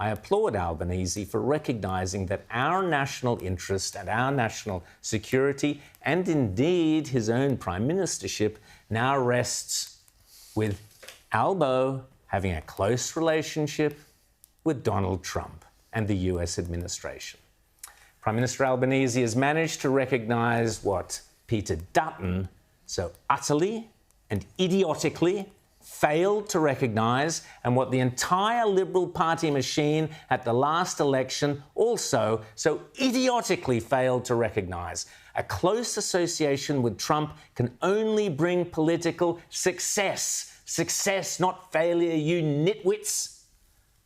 I applaud Albanese for recognising that our national interest and our national security, and indeed his own prime ministership, now rests with Albo having a close relationship with Donald Trump and the US administration. Prime Minister Albanese has managed to recognise what Peter Dutton so utterly and idiotically failed to recognise, and what the entire Liberal Party machine at the last election also so idiotically failed to recognise. A close association with Trump can only bring political success. Success, not failure, you nitwits.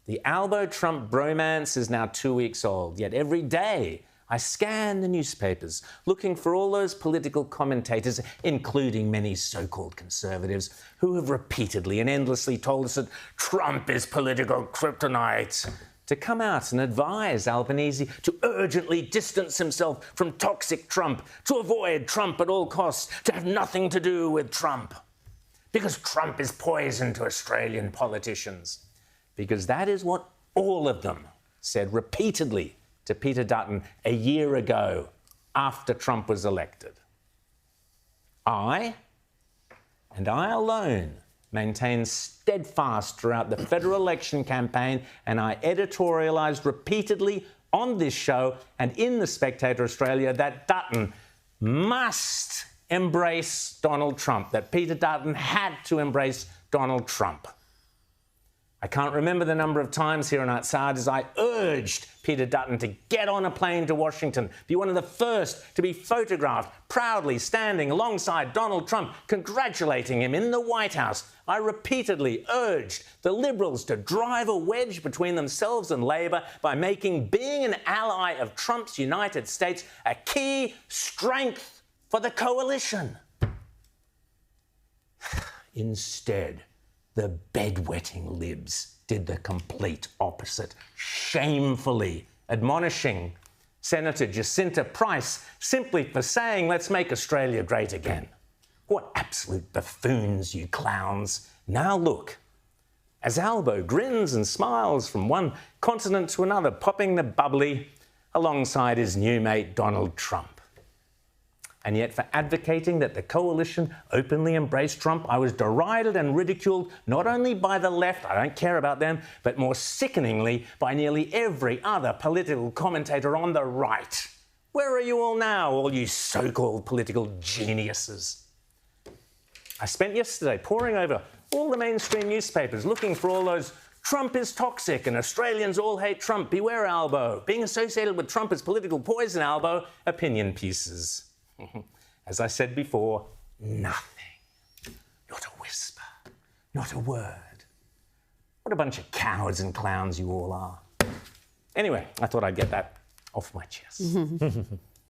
The Albo-Trump bromance is now 2 weeks old, yet every day I scan the newspapers looking for all those political commentators, including many so-called conservatives, who have repeatedly and endlessly told us that Trump is political kryptonite, to come out and advise Albanese to urgently distance himself from toxic Trump, to avoid Trump at all costs, to have nothing to do with Trump. Because Trump is poison to Australian politicians. Because that is what all of them said repeatedly to Peter Dutton a year ago after Trump was elected. I, and I alone, maintained steadfast throughout the federal election campaign, and I editorialised repeatedly on this show and in The Spectator Australia that Dutton must embrace Donald Trump, that Peter Dutton had to embrace Donald Trump. I can't remember the number of times here on Outside as I urged Peter Dutton to get on a plane to Washington, be one of the first to be photographed proudly standing alongside Donald Trump, congratulating him in the White House. I repeatedly urged the Liberals to drive a wedge between themselves and Labor by making being an ally of Trump's United States a key strength for the coalition. Instead, the bedwetting Libs did the complete opposite, shamefully admonishing Senator Jacinta Price simply for saying, "Let's make Australia great again." What absolute buffoons, you clowns. Now look, as Albo grins and smiles from one continent to another, popping the bubbly alongside his new mate Donald Trump. And yet, for advocating that the coalition openly embraced Trump, I was derided and ridiculed not only by the left, I don't care about them, but more sickeningly by nearly every other political commentator on the right. Where are you all now, all you so-called political geniuses? I spent yesterday poring over all the mainstream newspapers looking for all those "Trump is toxic and Australians all hate Trump, beware Albo, being associated with Trump is political poison Albo" opinion pieces. As I said before, nothing. Not a whisper. Not a word. What a bunch of cowards and clowns you all are. Anyway, I thought I'd get that off my chest.